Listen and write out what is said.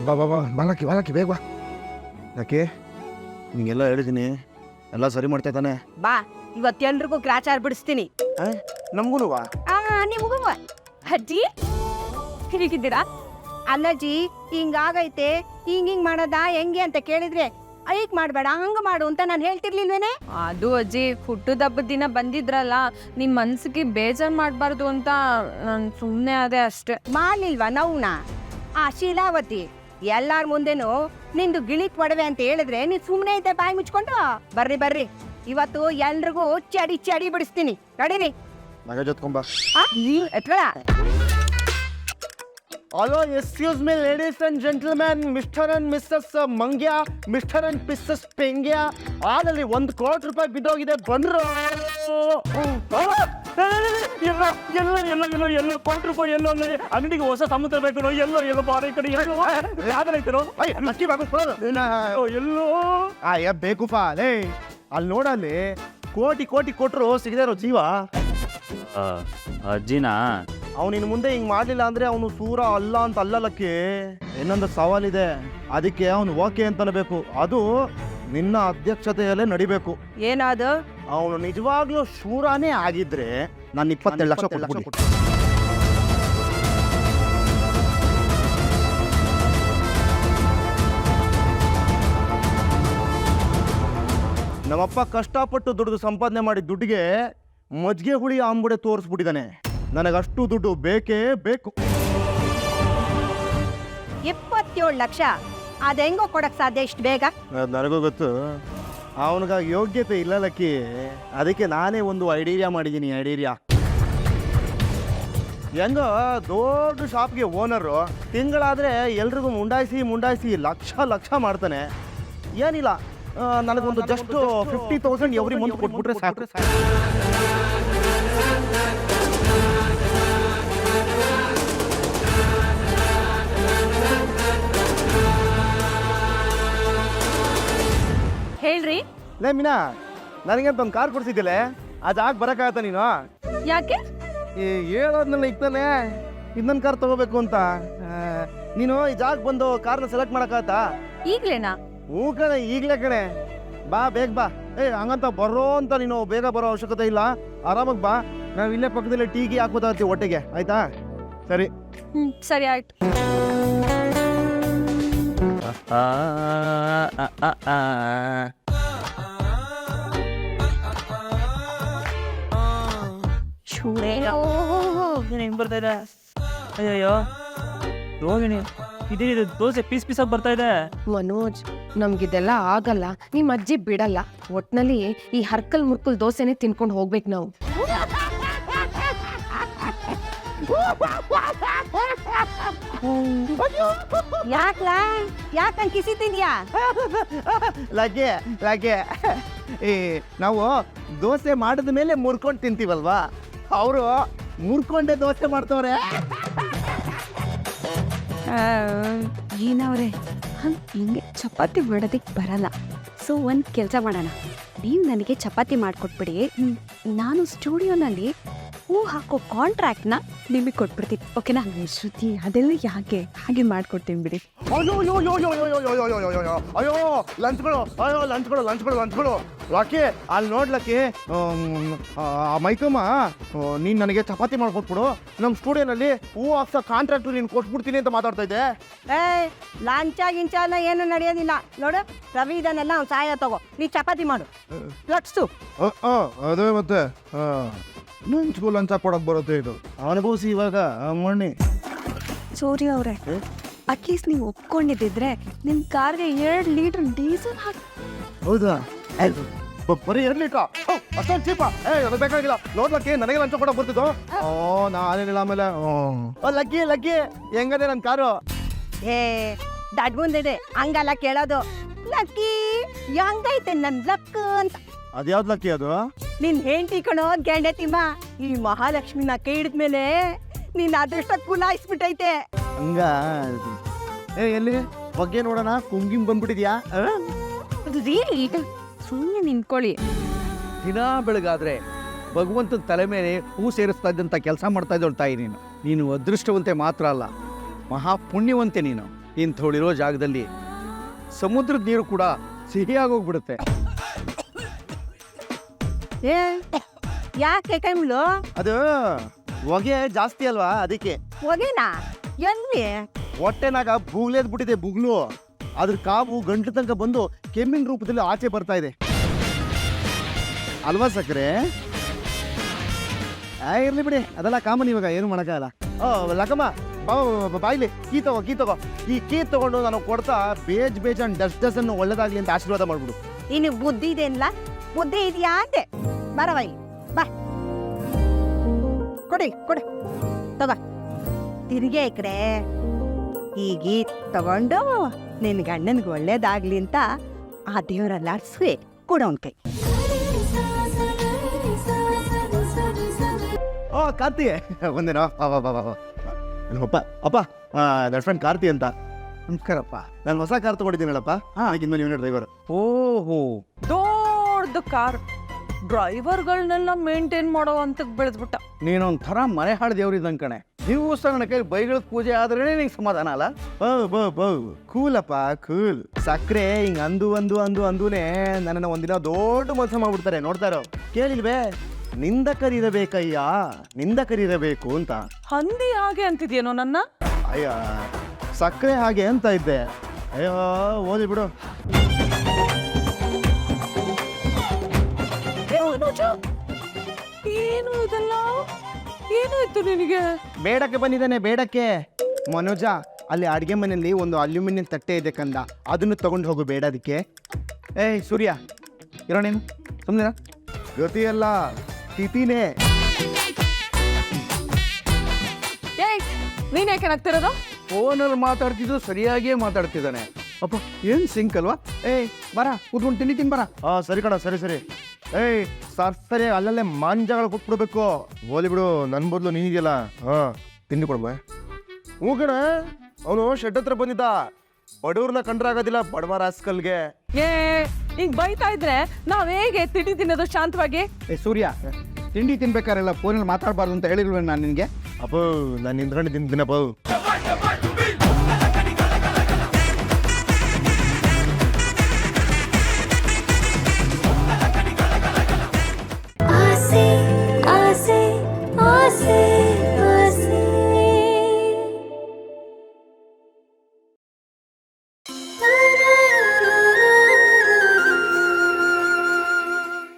ಬಾ ಬಾ ಬಾ ಬಾಲಕಿ ಬೇಗ ಬಾ. ಯಾಕೆ ನಿಂಗೆಲ್ಲ ಹೇಳಿದ್ದೀನಿ, ಎಲ್ಲ ಸರಿ ಮಾಡ್ತಾ ತಾನೆ? ಬಾ, ಇವತ್ತೆಲ್ರಿಗೂ ಗ್ರಾಚಾರ ಬಿಡಿಸ್ತೀನಿ. ನಮ್ಗೂ ನಿಮಗೂ. ಅಜ್ಜಿ ಹೇಗಿದ್ದೀರಾ? ಅಲ್ಲಜ್ಜಿ, ಹಿಂಗಾಗೈತೆ, ಹಿಂಗ್ ಮಾಡದ ಹೆಂಗೆ ಅಂತ ಕೇಳಿದ್ರೆ ಹೀಗ್ ಮಾಡ್ಬೇಡ ಹಂಗ ಮಾಡು ಅಂತ ನಾನು ಹೇಳ್ತಿರ್ಲಿಲ್ವೇನೆ? ಅದು ಅಜ್ಜಿ, ಹುಟ್ಟದ ಹಬ್ಬದ ದಿನ ಬಂದಿದ್ರಲ್ಲ, ನಿಮ್ ಮನ್ಸಿಗೆ ಬೇಜಾರ್ ಮಾಡ್ಬಾರ್ದು ಅಂತ ನಾನು ಸುಮ್ಮನೆ ಅದೇ ಅಷ್ಟೇ. ಮಾಡ್ಲಿಲ್ವಾ ನೋವ್ನ? ಆ ಶೀಲಾವತಿ ಎಲ್ಲಾರ ಮುಂದೆನು ನಿಂದು ಗಿಳಿಕ್ ಒಡವೆ ಅಂತ ಹೇಳಿದ್ರೆ ನೀನ್ ಸುಮ್ನೆ ಇದ್ದೆ ಬಾಯಿ ಮುಚ್ಕೊಂಡು? ಬರ್ರಿ ಇವತ್ತು ಎಲ್ರಿಗೂ ಚಡಿ ಬಿಡಿಸ್ತೀನಿ. ನಡೀರಿ. ಮಗ ಜೊತ್ಕೊಂಬ. ಎತ್ಕೊಳ. Hello, excuse me, ladies and gentlemen, Mr. and Mrs. ಮಂಗ್ಯ, Mr. and Mrs. ಪೆಂಗ್ಯ. ಆದಲ್ಲಿ 1 ಕೋಟಿ ರೂಪಾಯಿ ಬಿದ್ದೋಗಿದೆ, ಬಂದ್ರು. ಎಲ್ಲ ಕೋಟಿ ರೂಪಾಯಿ ಎಲ್ಲೋ ಅಂಗಡಿಗೆ ಹೊಸ ಸಮುದ್ರ ಬೇಕು, ಎಲ್ಲೋ ಬಾರಿ ಕಡೆ ಯಾವ್ದಾರೈತರೋ ಎಲ್ಲೋ ಬೇಕುಪ್ಪ. ಲೇ ಅಲ್ಲಿ ನೋಡಲ್ಲಿ ಕೋಟಿ ಕೊಟ್ಟರು ಸಿಗದೇ ಇರೋ ಜೀವ ಅಜ್ಜಿನಾ. ಅವನಿನ್ ಮುಂದೆ ಹಿಂಗ್ ಮಾಡ್ಲಿಲ್ಲ ಅಂದ್ರೆ ಅವನು ಸೂರ ಅಲ್ಲ ಅಂತ ಅಲ್ಲಲ್ಲಕ್ಕೆ. ಇನ್ನೊಂದು ಸವಾಲಿದೆ, ಅದಕ್ಕೆ ಅವನು ಓಕೆ ಅಂತನಬೇಕು. ಅದು ನಿನ್ನ ಅಧ್ಯಕ್ಷತೆಯಲ್ಲೇ ನಡಿಬೇಕು. ಏನಾದು? ಅವನು ನಿಜವಾಗ್ಲೂ ಶೂರಾನೇ ಆಗಿದ್ರೆ ನಾನು 27 ಲಕ್ಷ ಕೊಟ್ಬಿಡಿ. ನಮ್ಮಪ್ಪ ಕಷ್ಟಪಟ್ಟು ದುಡ್ದು ಸಂಪಾದನೆ ಮಾಡಿದ ದುಡ್ಡಿಗೆ ಮಜ್ಜಿಗೆ ಹುಳಿ ಅಂಬುಡೆ ತೋರಿಸ್ಬಿಟ್ಟಿದ್ದಾನೆ. ನನಗಷ್ಟು ದುಡ್ಡು ಬೇಕೇ ಬೇಕು. 27 ಲಕ್ಷ ಅದೆಂಗೋ ಕೊಡಕ್ ಸಾಧ್ಯ ಇಷ್ಟು ಬೇಗ? ನನಗೂ ಗೊತ್ತು, ಅವನಿಗ ಯೋಗ್ಯತೆ ಇಲ್ಲಲಕ್ಕಿ. ಅದಕ್ಕೆ ನಾನೇ ಒಂದು ಐಡಿಯಾ ಮಾಡಿದ್ದೀನಿ. ಹೆಂಗೋ ದೊಡ್ಡ ಶಾಪ್ಗೆ ಓನರು ತಿಂಗಳಾದರೆ ಎಲ್ರಿಗೂ ಮುಂಡಾಯಿಸಿ ಲಕ್ಷ ಮಾಡ್ತಾನೆ. ಏನಿಲ್ಲ, ನನಗೊಂದು ಜಸ್ಟ್ 50,000 ಎವ್ರಿ ಮಂತ್ ಕೊಟ್ಬಿಟ್ರೆ ಸಾಕು. ಹೇಳ್ರಿ. ಲೇ ಮೀನಾ, ನನಗಂತ ಒಂದು ಕಾರ್ ಕೊಡ್ಸಿದ್ದಿಲ್ಲ, ಅದು ಆಗ ಬರೋಕ್ಕಾಗತ್ತ ನೀನು? ಯಾಕೆ? ಹೇಳೋದ್ನೆಲ್ಲ ಇಕ್ತಾನೆ, ಇನ್ನೊಂದು ಕಾರ್ ತಗೋಬೇಕು ಅಂತ. ನೀನು ಈ ಜಾಗ ಬಂದು ಕಾರ್ನ ಸೆಲೆಕ್ಟ್ ಮಾಡೋಕ್ಕಾಗತ್ತಾ? ಈಗ್ಲೇನಾ? ಹ್ಞೂ ಕಣೆ, ಈಗಲೇ ಕಣೆ. ಬಾ, ಬೇಗ ಬಾ. ಹಂಗಂತ ಬರೋ ಅಂತ ನೀನು ಬೇಗ ಬರೋ ಅವಶ್ಯಕತೆ ಇಲ್ಲ, ಆರಾಮಾಗಿ ಬಾ. ನಾವು ಇಲ್ಲೇ ಪಕ್ಕದಲ್ಲೇ ಟೀಗಿ ಹಾಕ್ಬೋದಾ ಇರ್ತೀವಿ ಹೊಟ್ಟೆಗೆ, ಆಯ್ತಾ? ಸರಿ ಸರಿ ಆಯ್ತು. ಹೆಂಗ್ ಬರ್ತಾ ಇದೆ? ಅಯ್ಯಯ್ಯೋ ರೋಹಿಣಿ, ಇದೇನಿದು ದೋಸೆ ಪೀಸ್ ಆಗಿ ಬರ್ತಾ ಇದೆ. ಮನೋಜ್, ನಮ್ಗಿದೆಲ್ಲ ಆಗಲ್ಲ, ನಿಮ್ಮ ಅಜ್ಜಿ ಬಿಡಲ್ಲ. ಒಟ್ನಲ್ಲಿ ಈ ಹರ್ಕಲ್ ಮುರ್ಕಲ್ ದೋಸೆನೆ ತಿನ್ಕೊಂಡು ಹೋಗ್ಬೇಕು ನಾವು. ಯಾಕಂಗ್ ಕಿಸಿತಿದ್ಯಾ? ಲಗೆ ನಾವು ದೋಸೆ ಮಾಡಿದ ಮೇಲೆ ಮುರ್ಕೊಂಡು ತಿಂತೀವಲ್ವಾ, ಅವರು ಮುರ್ಕೊಂಡೆ ದೋಸೆ ಮಾಡ್ತವ್ರೆ. ಏನವ್ರೆ, ಹಿಂಗೆ ಚಪಾತಿ ಮಾಡೋದಕ್ಕೆ ಬರಲ್ಲ. ಸೊ ಒಂದು ಕೆಲಸ ಮಾಡೋಣ, ನೀವು ನನಗೆ ಚಪಾತಿ ಮಾಡಿಕೊಟ್ಬಿಡಿ, ನಾನು ಸ್ಟುಡಿಯೋನಲ್ಲಿ ಹೂ ಹಾಕೋ ಕಾಂಟ್ರಾಕ್ಟ್ನ ನಿಮಗೆ ಕೊಟ್ಬಿಡ್ತೀನಿ, ಓಕೆನಾ? ಶ್ರುತಿ, ಅದೆಲ್ಲ ಯಾಕೆ, ಹಾಗೆ ಮಾಡ್ಕೊಡ್ತೀನಿ ಬಿಡಿ. ಅಯ್ಯೋ ಲಂಚ್ಗಳು ಯಾಕೆ ಅಲ್ಲಿ ನೋಡ್ಲಕ್ಕೆ ಮೈಕಮ್ಮ, ನೀನು ನನಗೆ ಚಪಾತಿ ಮಾಡ್ಕೊಟ್ಬಿಡು, ನಮ್ಮ ಸ್ಟುಡಿಯೋನಲ್ಲಿ ಹೂ ಹಾಕ್ಸೋ ಕಾಂಟ್ರಾಕ್ಟು ನೀನು ಕೊಟ್ಬಿಡ್ತೀನಿ ಅಂತ ಮಾತಾಡ್ತಾ ಇದ್ದೆ. ಲಾಂಚ ಗಿಂಚ ಎಲ್ಲ ಏನು ನಡೆಯೋದಿಲ್ಲ ನೋಡು. ರವಿ ಇದನ್ನೆಲ್ಲ ಅವ್ನು ಸಹಾಯ ತಗೋ, ನೀ ಚಪಾತಿ ಮಾಡು, ಲಟ್ಸು. ಅದೇ ಮತ್ತೆ ಲಂಚ್ಗೂ ಲಂಚ ಕೊಡಕ್ ಬರುತ್ತೆ ಇದು. ಅನುಭವಿಸಿ ಇವಾಗ ಮಣ್ಣಿ. ಸೂರ್ಯ ಅವರೇ, ಅಟ್ಲೀಸ್ಟ್ ನೀವು ಒಪ್ಕೊಂಡಿದ್ದಿದ್ರೆ ನಿಮ್ಮ ಕಾರ್ಗೆ 2 ಲೀಟರ್ ಡೀಸೆಲ್ ಹಾಕಿ. ಹೌದಾ? ಬರೀ 2 ಲೀಟ್ರಾ? ಅಷ್ಟೊಂದು ಚೀಪ? ಅದು ಬೇಕಾಗಿಲ್ಲ. ನೋಡ್ಲಕ್ಕೆ ನನಗೆ ಲಂಚ ಕೊಡಕ್ ಬರ್ತಿದ್ದು. ನಾನೇನಿಲ್ಲ ಆಮೇಲೆ. ಲಕ್ಕಿ ಹೆಂಗದೆ ನನ್ನ ಕಾರು? ದಡ್ ಮುಂದಿದೆ ಹಂಗಲ್ಲ ಕೇಳೋದು. ಲಕ್ಕಿ ಹೆಂಗೈತೆ ನನ್ ಲಕ್ ಅಂತ. ಅದ್ಯಾವ್ದು ಲಕ್ಕಿ ಅದು? ನಿನ್ ಹೆಂಡತಿ ಕಣೋ ಗೆಂಡೆ ತಿಮ್ಮ. ಈ ಮಹಾಲಕ್ಷ್ಮಿನ ಕೈ ಹಿಡಿದ್ಮೇಲೆ ನೀನ್ ಅದೃಷ್ಟ ಕುಲಾಯಿಸ್ಬಿಟ್ಟೈತೆ. ಹಂಗ ಎಲ್ಲಿ ಬಗ್ಗೆ ನೋಡೋಣ, ಕುಂಗಿಮ್ ಬಂದ್ಬಿಟ್ಟಿದ್ಯಾ? ಸುಮ್ಮನೆ ನಿಂತ್ಕೊಳ್ಳಿ. ದಿನಾ ಬೆಳಗಾದ್ರೆ ಭಗವಂತನ ತಲೆ ಮೇಲೆ ಹೂ ಸೇರಿಸ್ತಾ ಇದ್ದಂಥ ಕೆಲಸ ಮಾಡ್ತಾ ಇದ್ದೋಳು ತಾಯಿ. ನೀನು ಅದೃಷ್ಟವಂತೆ ಮಾತ್ರ ಅಲ್ಲ, ಮಹಾಪುಣ್ಯವಂತೆ ನೀನು. ಇಂಥವಳಿರೋ ಜಾಗದಲ್ಲಿ ಸಮುದ್ರದ ನೀರು ಕೂಡ ಸಿಹಿಯಾಗೋಗ್ಬಿಡುತ್ತೆ. ಏ ಯಾಕೆ ಕೈಮ್ಲು ಅದು ಹೊಗೆ ಜಾಸ್ತಿ ಅಲ್ವಾ, ಅದಕ್ಕೆ. ಹೋಗೇನಾ ಎಲ್ಲಿ? ಹೊಟ್ಟೆನಾಗ ಬುಗ್ಲೇದ್ ಬಿಟ್ಟಿದೆ, ಬುಗ್ಲು. ಅದ್ರ ಕಾವು ಗಂಟ್ಲು ತನಕ ಬಂದು ಕೆಮ್ಮಿನ ರೂಪದಲ್ಲಿ ಆಚೆ ಬರ್ತಾ ಇದೆ ಅಲ್ವಾ ಸಕ್ಕರೆ? ಇರ್ಲಿ ಬಿಡಿ, ಅದೆಲ್ಲ ಕಾಮನ್, ಇವಾಗ ಏನು ಮಾಡೋಕ್ಕಾಗಲ್ಲ. ಲಕಮ್ಮ ಬಾಯ್ಲಿ ಕೀ ತಗೋ. ಈ ಕೀ ತಗೊಂಡು ನಾನು ಕೊಡ್ತಾ ಬೇಜಾನ್ ಡಸ್ ಅನ್ನು ಒಳ್ಳೇದಾಗ್ಲಿ ಅಂತ ಆಶೀರ್ವಾದ ಮಾಡ್ಬಿಡು. ಇನ್ನು ಬುದ್ಧಿ ಇದೆಯಲ್ಲ, ಬುದ್ಧಿ ಇದೆಯಾ ಅಂತೆ. ಬರವೈ ಬಾ, ಕೊಡಿ ತಗೋ. ತಿರುಗಿ ಈ ಕಡೆ ಈಗ ತಗೊಂಡು ನಿನ್ ಗಂಡನ್ಗೆ ಒಳ್ಳೇದಾಗ್ಲಿ ಅಂತ ಆ ದೇವರೆಲ್ಲ ಅರ್ಸ್ವಿ ಕೊಡೋನ್ ಕೈ. ಕಾರ್ತಿ ಒಂದೇನೋ ಅಪ್ಪ ನನ್ನ ಫ್ರೆಂಡ್ ಕಾರ್ತಿ ಅಂತ. ನಮಸ್ಕಾರಪ್ಪ. ನಾನು ಹೊಸ ಕಾರ್ ತಗೊಂಡಿದ್ದೀನಲ್ಲಪ್ಪ, ಆಗಿದ್ಮೇಲೆ ಇವನೇ ಡ್ರೈವರ್. ಓಹೋ, ದೊಡ್ಡ ಕಾರ್ ಡ್ರೈವರ್ಗಳನ್ನೆಲ್ಲ ಮೇಂಟೈನ್ ಮಾಡೋ ಅಂತ ಬೆಳೆದ್ಬಿಟ್ಟ. ನೀನೊಂಥರ ಮನೆ ಹಾಳು ದೇವ್ರಿದ್ದಂಗೆ ಕಣೆ. ದಿವಸ ನನ್ನ ಕೈ ಬೈಗಳದ ಪೂಜೆ ಆದ್ರೆ ನಿಂಗೆ ಸಮಾಧಾನ ಅಲ್ಲ? ಕೂಲಪ್ಪ, ಕೂಲ್. ಸಕ್ಕರೆ ಹಿಂಗ್ ಅಂದುನೇ ನನ್ನನ್ನು ಒಂದಿನ ದೊಡ್ಡ ಮೋಸ ಮಾಡ್ಬಿಡ್ತಾರೆ. ನೋಡ್ತಾರೋ ಕೇಳಿಲ್ವೇ, ನಿಂದ ಕರೀರಬೇಕಯ್ಯ, ನಿಂದ ಕರೀರಬೇಕು ಅಂತ. ಹಂದಿ ಹಾಗೆ ಅಂತಿದ್ಯೇನೋ ನನ್ನ? ಅಯ್ಯ ಸಕ್ಕರೆ ಹಾಗೆ ಅಂತ ಇದ್ದೆ. ಅಯ್ಯೋ ಓದಿ ಬಿಡು. ಏನು ಇದೆಲ್ಲ? ಏನು ಇತ್ತು ನಿನಗೆ? ಬೇಡಕ್ಕೆ ಬಂದಿದ್ದಾನೆ, ಬೇಡಕ್ಕೆ. ಮನೋಜ, ಅಲ್ಲಿ ಅಡುಗೆ ಮನೆಯಲ್ಲಿ ಒಂದು ಅಲ್ಯೂಮಿನಿಯಂ ತಟ್ಟೆ ಇದೆ ಕಂದ, ಅದನ್ನು ತಗೊಂಡು ಹೋಗು ಬೇಡದಕ್ಕೆ. ಏಯ್ ಸೂರ್ಯ, ಇರೋ ನೀನು ಸುಮ್ಮನೆ. ಗತಿಯಲ್ಲ, ತಿಥಿನೇ. ಏಯ್ ನೀನ್ ಯಾಕೆ ನಗ್ತಿರೋದು? ಫೋನಲ್ಲಿ ಮಾತಾಡ್ತಿದ್ದು ಸರಿಯಾಗಿಯೇ ಮಾತಾಡ್ತಿದ್ದಾನೆ. ಅಪ್ಪ ಏನು ಸಿಂಕ್ ಅಲ್ವಾ? ಏಯ್ ಬರ, ಕೂತ್ಕೊಂಡು ತಿಂಡಿ ಬರ. ಸರಿ ಕಣ, ಸರಿ. ಏಯ್ ಸರಿ ಅಲ್ಲಲ್ಲೇ ಮಾಂಜಗಳು ಕೊಟ್ಬಿಡ್ಬೇಕು. ಹೋಲಿ ಬಿಡು, ನನ್ನ ಬದಲು ನೀನಿದೆಯಲ್ಲ, ತಿಂಡಿ ಕೊಡ್ಬ. ಹ್ಞೂ ಕಣ, ಅವನು ಶೆಡ್ ಹತ್ರ ಬಂದಿದ್ದ. ಬಡವ್ರನ್ನ ಕಂಡ್ರಾಗೋದಿಲ್ಲ, ಬಡವ ರಾಸ್ಕಲ್ಗೆ. ಈಗ ಬೈತಾ ಇದ್ರೆ ನಾವ್ ಹೇಗೆ ತಿಂಡಿ ತಿನ್ನೋದು ಶಾಂತವಾಗಿ? ಏ ಸೂರ್ಯ, ತಿಂಡಿ ತಿನ್ಬೇಕಾರೆಲ್ಲ ಫೋನಲ್ಲಿ ಮಾತಾಡಬಾರ್ದು ಅಂತ ಹೇಳಿಲ್ವೇ ನಾನು ನಿನಗೆ? ಅಪ್ಪೋ, ನಾನು ನಿಂತ್ಕೊಂಡಿದ್ದೀನಿ ದಿನಪ್ಪ.